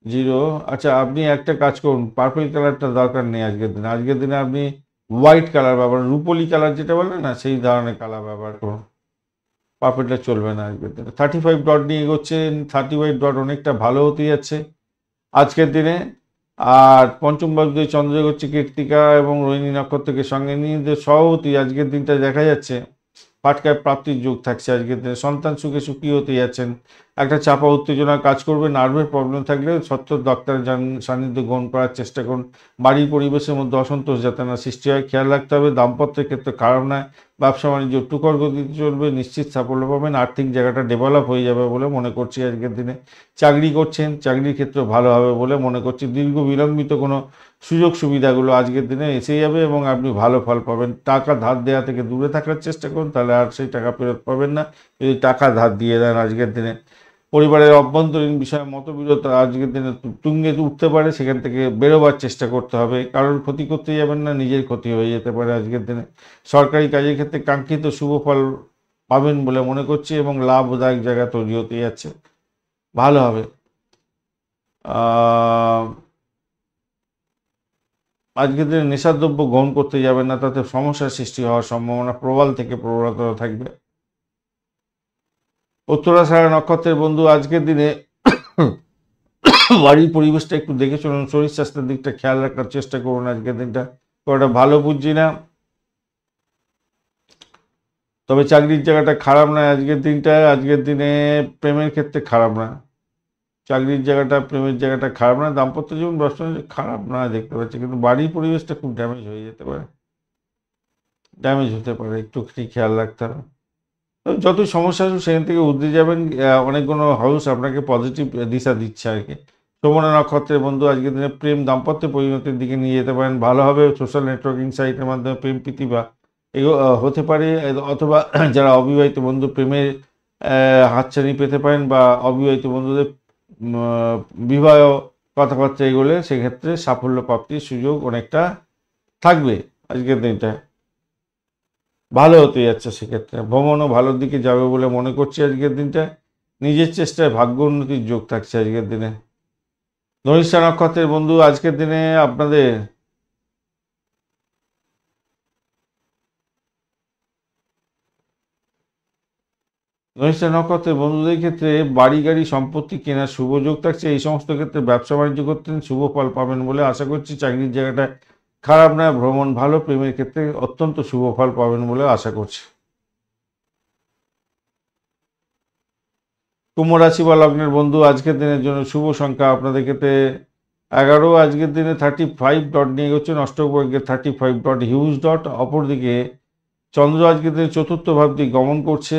0। আচ্ছা, আপনি একটা কাজ করুন, পার্পল কালারটা দরকার নেই আজকের দিনে। আজকের দিনে আপনি হোয়াইট কালার ব্যবহার, রুপোলি কালার যেটা বলে না, সেই ধরনের কালার ব্যবহার করুন। পার্পলটা চলবে না আজকের দিনে। 35 ডট নিয়ে এগোচ্ছেন, 35 ডট অনেকটা ভালো হতে যাচ্ছে আজকের দিনে। আর পঞ্চম ভাবে চন্দ্র হচ্ছে কৃত্তিকা এবং রোহিণী নক্ষত্রকে সঙ্গে নিয়ে যে সভাপতি, আজকের দিনটা দেখা যাচ্ছে ফাটকায় প্রাপ্তির যোগ থাকছে আজকের দিনে। সন্তান সুখে সুখী হতে যাচ্ছেন। একটা চাপা উত্তেজনা কাজ করবে, নার্ভের প্রবলেম থাকলে সত্ত্বর ডাক্তারের সান্নিধ্য গ্রহণ করার চেষ্টা করুন। বাড়ির পরিবেশের মধ্যে অসন্তোষ যাতে না সৃষ্টি হয়, খেয়াল রাখতে হবে। দাম্পত্যের ক্ষেত্রে খারাপ নয়, ব্যবসা বাণিজ্য টুকর গতিতে চলবে, নিশ্চিত সাফল্য পাবেন। আর্থিক জায়গাটা ডেভেলপ হয়ে যাবে বলে মনে করছি আজকের দিনে। চাকরি করছেন, চাকরির ক্ষেত্রে ভালো হবে বলে মনে করছি। দীর্ঘ বিলম্বিত কোনো সুযোগ সুবিধাগুলো আজকের দিনে এসে যাবে এবং আপনি ভালো ফল পাবেন। টাকা ধার দেওয়া থেকে দূরে থাকার চেষ্টা করুন, তাহলে আর সেই টাকা ফেরত পাবেন না। যদি টাকা ধার দিয়ে দেন আজকের দিনে, পরিবারের অভ্যন্তরীণ বিষয়ে মতবিরোধ আজকের দিনে তুঙ্গে উঠতে পারে, সেখান থেকে বেরোবার চেষ্টা করতে হবে। কারোর ক্ষতি করতে যাবেন না, নিজের ক্ষতি হয়ে যেতে পারে আজকের দিনে। সরকারি কাজের ক্ষেত্রে কাঙ্ক্ষিত শুভ ফল পাবেন বলে মনে করছি এবং লাভদায়ক জায়গা তৈরি হতে যাচ্ছে, ভালো হবে। আজকের দিনে নেশাদ্রব্য গ্রহণ করতে যাবেন না, তাতে সমস্যার সৃষ্টি হওয়ার সম্ভাবনা প্রবল থেকে প্রবলতর থাকবে। উত্তরাষাঢ়া নক্ষত্রের বন্ধু আজকের দিনে বাড়ির পরিবেশটা একটু দেখে চলুন, শরীর স্বাস্থ্যের দিকটা খেয়াল রাখার চেষ্টা করুন। আজকের দিনটা ওটা ভালো বুঝছি না, তবে চাকরির জায়গাটা খারাপ না আজকের দিনটা। আজকের দিনে প্রেমের ক্ষেত্রে খারাপ না, চাকরির জায়গাটা প্রেমের জায়গাটা খারাপ না, দাম্পত্য জীবন ব্যবসা খারাপ না দেখতে পাচ্ছি, কিন্তু বাড়ির পরিবেশটা খুব ড্যামেজ হয়ে যেতে পারে, ড্যামেজ হতে পারে, একটু খেয়াল রাখতে হবে। যতই সমস্যা আসুক সেখান থেকে উঠতে যাবেন। অনেকগুলো হাউস আপনাকে পজিটিভ দিশা দিচ্ছে আর কি। শ্রবণা নক্ষত্রের বন্ধু আজকের দিনে প্রেম দাম্পত্য পরিণতির দিকে নিয়ে যেতে পারেন, ভালো হবে। সোশ্যাল নেটওয়ার্কিং সাইটের মাধ্যমে প্রেম প্রীতি বা এগুলো হতে পারে, অথবা যারা অবিবাহিত বন্ধু প্রেমের হাতছানি পেতে পারেন, বা অবিবাহিত বন্ধুদের বিবাহ কথাবার্তা এগোলে সেক্ষেত্রে সাফল্য প্রাপ্তির সুযোগ অনেকটা থাকবে। আজকের দিনটা ভালো হতে যাচ্ছে, সেক্ষেত্রে ভ্রমণও ভালোর দিকে যাবে বলে মনে করছি আজকের দিনটা। নিজের চেষ্টায় ভাগ্য উন্নতির যোগ থাকছে আজকের দিনে। ধনিষ্ঠা নক্ষত্রের বন্ধু আজকের দিনে আপনাদের ধনিষ্ঠা নক্ষত্রের বন্ধুদের ক্ষেত্রে বাড়ি গাড়ি সম্পত্তি কেনার শুভ যোগ থাকছে। এই সমস্ত ক্ষেত্রে ব্যবসা বাণিজ্য করতেন, শুভ ফল পাবেন বলে আশা করছি। চাকরির জায়গাটা খারাপ নয়, ভ্রমণ ভালো, প্রেমের ক্ষেত্রে অত্যন্ত শুভ ফল পাবেন বলে আশা করছি। কুম্ভ রাশি বা লগ্নের বন্ধু আজকের দিনের জন্য শুভ সংখ্যা আপনাদের ক্ষেত্রে 11। আজকের দিনে 35 ডট নিয়ে গেছেন, অষ্টকবর্গের 35 ডট হিউজ ডট। অপরদিকে চন্দ্র আজকের দিনে চতুর্থ ভাব দিয়ে গমন করছে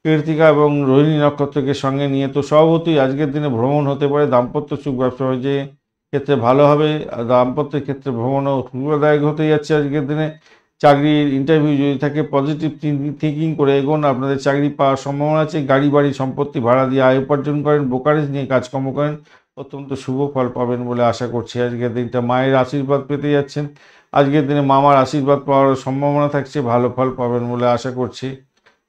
কৃত্তিকা এবং রোহিণী নক্ষত্রকে সঙ্গে নিয়ে। তো স্বভাবতই আজকের দিনে ভ্রমণ হতে পারে, দাম্পত্য সুখ ব্যবসা বাণিজ্যের ক্ষেত্রে ভালো হবে। দাম্পত্যের ক্ষেত্রে ভ্রমণও সুখদায়ক হতে যাচ্ছে আজকের দিনে। চাকরির ইন্টারভিউ যদি থাকে পজিটিভ থিঙ্কিং করে এগোন, আপনাদের চাকরি পাওয়ার সম্ভাবনা আছে। গাড়ি বাড়ি সম্পত্তি ভাড়া দিয়ে আয় উপার্জন করেন, ব্রোকারেজ নিয়ে কাজকর্ম করেন, অত্যন্ত শুভ ফল পাবেন বলে আশা করছি। আজকের দিনটা মায়ের আশীর্বাদ পেতে যাচ্ছেন, আজকের দিনে মামার আশীর্বাদ পাওয়ার সম্ভাবনা থাকছে, ভালো ফল পাবেন বলে আশা করছি।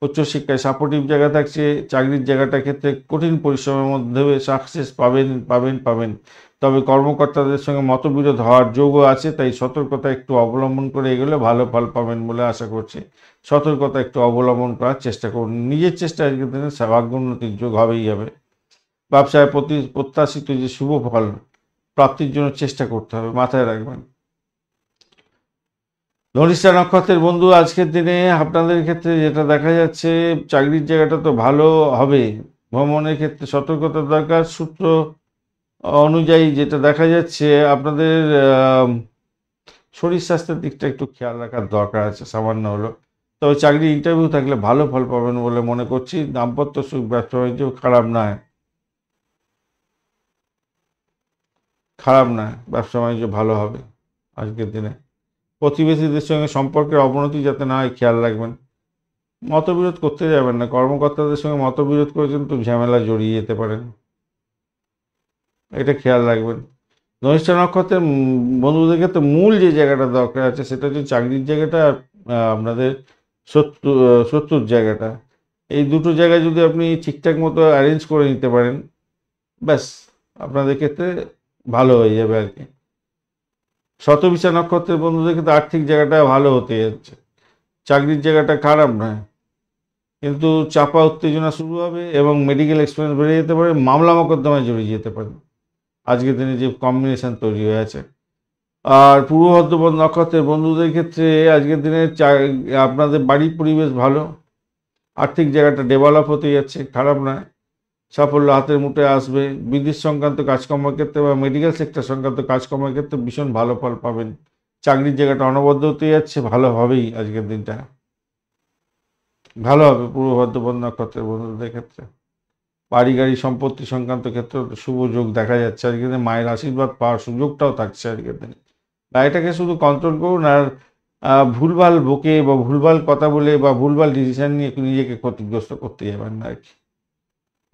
উচ্চশিক্ষায় সাপোর্টিভ জায়গা থাকছে, চাকরির জায়গাটার ক্ষেত্রে কঠিন পরিশ্রমের মধ্যে সাকসেস পাবেন পাবেন পাবেন, তবে কর্মকর্তাদের সঙ্গে মতবিরোধ হওয়ার যোগও আছে, তাই সতর্কতা একটু অবলম্বন করে এগোলে ভালো ফল পাবেন বলে আশা করছি। সতর্কতা একটু অবলম্বন করার চেষ্টা করুন, নিজের চেষ্টায় আজকের দিনে ভাগ্যোন্নতির যোগ হবেই হবে। ব্যবসায় প্রত্যাশিত যে শুভ ফল প্রাপ্তির জন্য চেষ্টা করতে হবে, মাথায় রাখবেন। ধনিষ্ঠা নক্ষত্রের বন্ধু আজকের দিনে আপনাদের ক্ষেত্রে যেটা দেখা যাচ্ছে, চাকরির জায়গাটা তো ভালো হবে, ভ্রমণের ক্ষেত্রে সতর্কতার দরকার। সূত্র অনুযায়ী যেটা দেখা যাচ্ছে, আপনাদের শরীর স্বাস্থ্যের দিকটা একটু খেয়াল রাখার দরকার আছে সামান্য হলো। তবে চাকরি ইন্টারভিউ থাকলে ভালো ফল পাবেন বলে মনে করছি। দাম্পত্য সুখ ব্যবসা বাণিজ্য খারাপ নয়, খারাপ নয়, ব্যবসা বাণিজ্য ভালো হবে আজকের দিনে। প্রতিবেশীদের সঙ্গে সম্পর্কের অবনতি যাতে না হয় খেয়াল রাখবেন। মতবিরোধ করতে যাবেন না, কর্মকর্তাদের সঙ্গে মতবিরোধ করেছেন তো ঝামেলা জড়িয়ে যেতে পারেন, এটা খেয়াল রাখবেন। ধনিষ্ঠা নক্ষত্রের বন্ধুদের ক্ষেত্রে মূল যে জায়গাটা দরকার আছে সেটা হচ্ছে চাকরির জায়গাটা আর আপনাদের শত্রুর জায়গাটা। এই দুটো জায়গায় যদি আপনি ঠিকঠাক মতো অ্যারেঞ্জ করে নিতে পারেন, ব্যাস আপনাদের ক্ষেত্রে ভালো হয়ে যাবে আর কি। শতবিশা নক্ষত্রের বন্ধুদের ক্ষেত্রে আর্থিক জায়গাটা ভালো হতে যাচ্ছে, চাকরির জায়গাটা খারাপ নয়, কিন্তু চাপা উত্তেজনা শুরু হবে এবং মেডিকেল এক্সপেন্স বেড়ে যেতে পারে, মামলা মোকদ্দমায় জড়িয়ে যেতে পারে আজকের দিনে যে কম্বিনেশন তৈরি হয়ে আছে। আর পূর্ব বর্ধমান নক্ষত্রের বন্ধুদের ক্ষেত্রে আজকের দিনে আপনাদের বাড়ির পরিবেশ ভালো, আর্থিক জায়গাটা ডেভেলপ হতে যাচ্ছে, খারাপ নয়, সাফল্য হাতের মুঠে আসবে। বিদ্যুৎ সংক্রান্ত কাজকর্মের ক্ষেত্রে বা মেডিকেল সেক্টর সংক্রান্ত কাজকর্মের ক্ষেত্রে ভীষণ ভালো ফল পাবেন। চাকরির জায়গাটা অনবদ্য হতে যাচ্ছে, ভালো হবেই আজকের দিনটা, ভালো হবে পূর্ব বর্ধমান নক্ষত্রের বন্ধুদের ক্ষেত্রে। বাড়ি গাড়ি সম্পত্তি সংক্রান্ত ক্ষেত্রে শুভ যোগ দেখা যাচ্ছে আজকের দিনে। মায়ের আশীর্বাদ পাওয়ার সুযোগটাও থাকছে আজকের দিনে। গাড়িটাকে শুধু কন্ট্রোল করুন, আর ভুলভাল বকে বা ভুলভাল কথা বলে বা ভুলভাল ডিসিশন নিয়ে নিজেকে ক্ষতিগ্রস্ত করতে যাবেন না আর কি।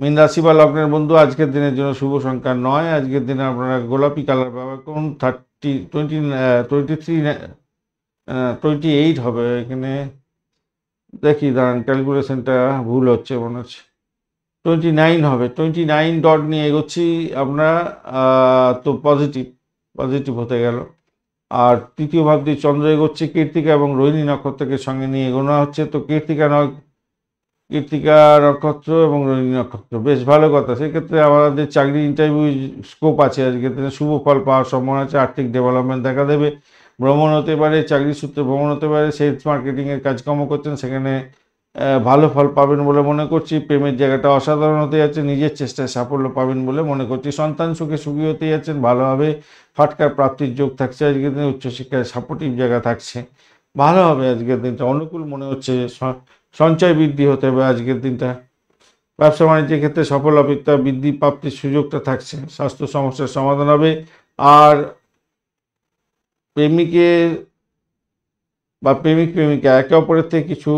মীন রাশি বা লগ্নের বন্ধু, আজকের দিনের জন্য শুভ সংখ্যা 9। আজকের দিনে আপনারা গোলাপি কালার ব্যবহার করুন। 28 হবে এখানে, দেখি দাঁড়ান, ক্যালকুলেশনটা ভুল হচ্ছে মনে হচ্ছে। 29 হবে, 29 ডট নিয়ে এগোচ্ছি আমরা। তো পজিটিভ হতে গেল। আর তৃতীয় ভাব দিয়ে চন্দ্র এগোচ্ছে কৃত্তিকা এবং রোহিণী নক্ষত্রকে সঙ্গে নিয়ে এগোনো হচ্ছে। তো কৃত্তিকা নক্ষত্র এবং রোহিণী নক্ষত্র বেশ ভালো কথা। সেক্ষেত্রে আমাদের চাকরি ইন্টারভিউ স্কোপ আছে আজকের দিনে। শুভ ফল পাওয়ার সম্ভাবনা আছে, আর্থিক ডেভেলপমেন্ট দেখা দেবে, ভ্রমণ হতে পারে, চাকরি সূত্রে ভ্রমণ হতে পারে, সেলস মার্কেটিংয়ের কাজকর্ম করছেন সেখানে ভালো ফল পাবেন বলে মনে করছি। প্রেমের জায়গাটা অসাধারণ হতে যাচ্ছে, নিজের চেষ্টায় সাফল্য পাবেন বলে মনে করছি। সন্তান সুখী হতে যাচ্ছেন, ভালোভাবে ফাটকার প্রাপ্তির যোগ থাকছে আজকের দিনে। উচ্চশিক্ষায় সাপোর্টিভ জায়গা থাকছে, ভালো হবে আজকের দিনটা, অনুকূল মনে হচ্ছে। সঞ্চয় বৃদ্ধি হতে হবে আজকের দিনটা। ব্যবসা বাণিজ্যের ক্ষেত্রে সফলতা বৃদ্ধি প্রাপ্তির সুযোগটা থাকছে। স্বাস্থ্য সমস্যার সমাধান হবে। আর প্রেমিকা একে অপরের থেকে কিছু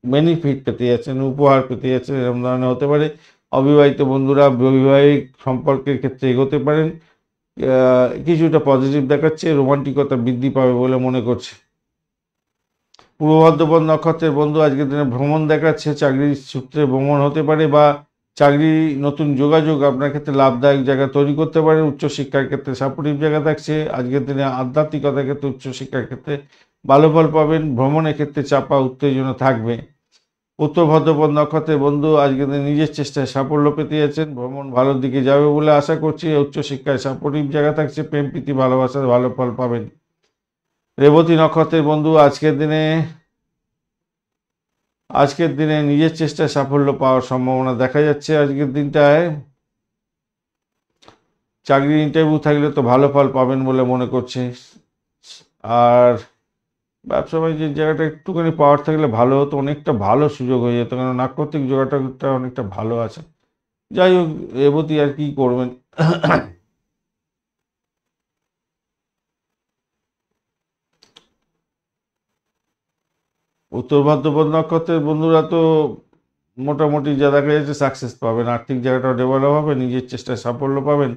বেনিফিট পেতে যাচ্ছেন, উপহার পেতে যাচ্ছেন, এরকম ধরনের হতে পারে। অবিবাহিত বন্ধুরা বৈবাহিক সম্পর্কের ক্ষেত্রে এগোতে পারেন। কিছুটা পজিটিভ দেখাচ্ছে, রোমান্টিকতা বৃদ্ধি পাবে বলে মনে করছে। পূর্ব বর্ধমান নক্ষত্রের বন্ধু, আজকের দিনে ভ্রমণ দেখাচ্ছে, চাকরির সূত্রে ভ্রমণ হতে পারে বা চাকরি নতুন যোগাযোগ আপনার ক্ষেত্রে লাভদায়ক জায়গা তৈরি করতে পারে। উচ্চশিক্ষার ক্ষেত্রে সাপোর্টিভ জায়গা থাকছে আজকের দিনে। আধ্যাত্মিকতার ক্ষেত্রে উচ্চশিক্ষার ক্ষেত্রে ভালো ফল পাবেন। ভ্রমণের ক্ষেত্রে চাপা উত্তেজনা থাকবে। উত্তর ভাদ্রপদ নক্ষত্রের বন্ধু, আজকের দিনে নিজের চেষ্টায় সাফল্য পেতে যাচ্ছেন, ভ্রমণ ভালোর দিকে যাবে বলে আশা করছি। উচ্চশিক্ষায় সাপোর্টিভ জায়গা থাকছে, প্রেম প্রীতি ভালোবাসার ভালো ফল পাবেন। রেবতী নক্ষত্রের বন্ধু, আজকের দিনে নিজের চেষ্টায় সাফল্য পাওয়ার সম্ভাবনা দেখা যাচ্ছে আজকের দিনটায়। চাকরির ইন্টারভিউ থাকলে তো ভালো ফল পাবেন বলে মনে করছে। আর ব্যবসা বাণিজ্যের জায়গাটা একটুখানি পাওয়ার থাকলে ভালো হতো, অনেকটা ভালো সুযোগ হয়ে যেত, কারণ নাক্ষত্রিক জায়গাটা অনেকটা ভালো আছে। যাই হোক, রেবতী আর কি করবেন। উত্তর ভাদ্রপদ নক্ষত্রের বন্ধুরা তো মোটামুটি যা দেখা যাচ্ছে সাকসেস পাবেন, আর্থিক জায়গাটাও ডেভেলপ হবে, নিজের চেষ্টায় সাফল্য পাবেন।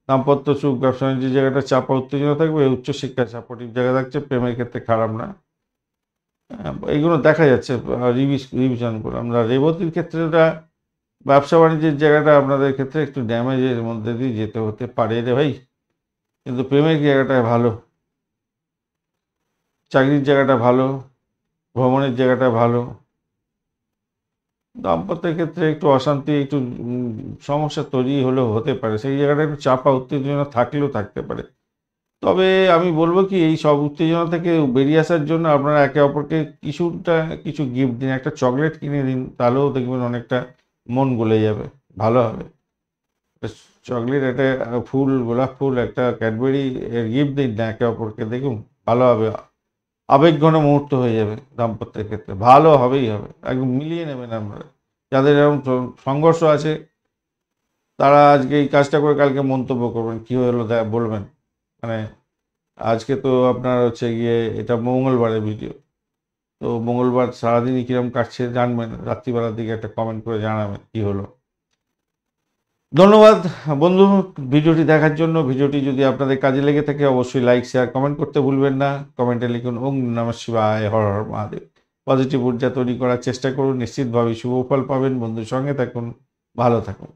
দাম্পত্য সুখ, ব্যবসা বাণিজ্যের জায়গাটা চাপা উত্তেজনা থাকবে, উচ্চশিক্ষায় সাপোর্টিভ জায়গা থাকছে, প্রেমের ক্ষেত্রে খারাপ না। এইগুলো দেখা যাচ্ছে রিভিশন করে। আমরা রেবতীর ক্ষেত্রেটা ব্যবসা বাণিজ্যের জায়গাটা আপনাদের ক্ষেত্রে একটু ড্যামেজের মধ্যে দিয়ে যেতে হতে পারে রে ভাই, কিন্তু প্রেমের জায়গাটায় ভালো, চাকরির জায়গাটা ভালো, ভ্রমণের জায়গাটা ভালো। দাম্পত্যের ক্ষেত্রে একটু অশান্তি, একটু সমস্যা তৈরি হলেও হতে পারে, সেই জায়গাটা একটু চাপা উত্তেজনা থাকলেও থাকতে পারে। তবে আমি বলবো কি, এই সব উত্তেজনা থেকে বেরিয়ে আসার জন্য আপনারা একে অপরকে কিছু গিফট দিন, একটা চকলেট কিনে দিন, তাহলেও দেখবেন অনেকটা মন গলে যাবে, ভালো হবে। চকলেট, একটা ফুল, গোলাপ ফুল, একটা ক্যাডবেরি এর গিফট দিন না একে অপরকে, দেখুন ভালো হবে। আবেগঘন মুহূর্ত হয়ে যাবে দাম্পত্যের ক্ষেত্রে, ভালো হবেই হবে, একদম মিলিয়ে নেবেন আপনারা। যাদের এরকম সংঘর্ষ আছে তারা আজকে এই কাজটা করে কালকে মন্তব্য করবেন, কী হলো বলবেন। মানে আজকে তো আপনার হচ্ছে গিয়ে এটা মঙ্গলবারের ভিডিও, তো মঙ্গলবার সারাদিনই কীরকম কাটছে জানবেন, রাত্রিবেলার দিকে একটা কমেন্ট করে জানাবেন কী হলো। ধন্যবাদ বন্ধু ভিডিওটি দেখার জন্য। ভিডিওটি যদি আপনাদের কাজে লেগে থাকে অবশ্যই লাইক, শেয়ার, কমেন্ট করতে ভুলবেন না। কমেন্টে লিখুন ওম নমঃ শিবায়, হর হর মহাদেব। পজিটিভ ঊর্জা তৈরি করার চেষ্টা করুন, নিশ্চিতভাবে শুভ ফল পাবেন। বন্ধুর সঙ্গে থাকুন, ভালো থাকুন।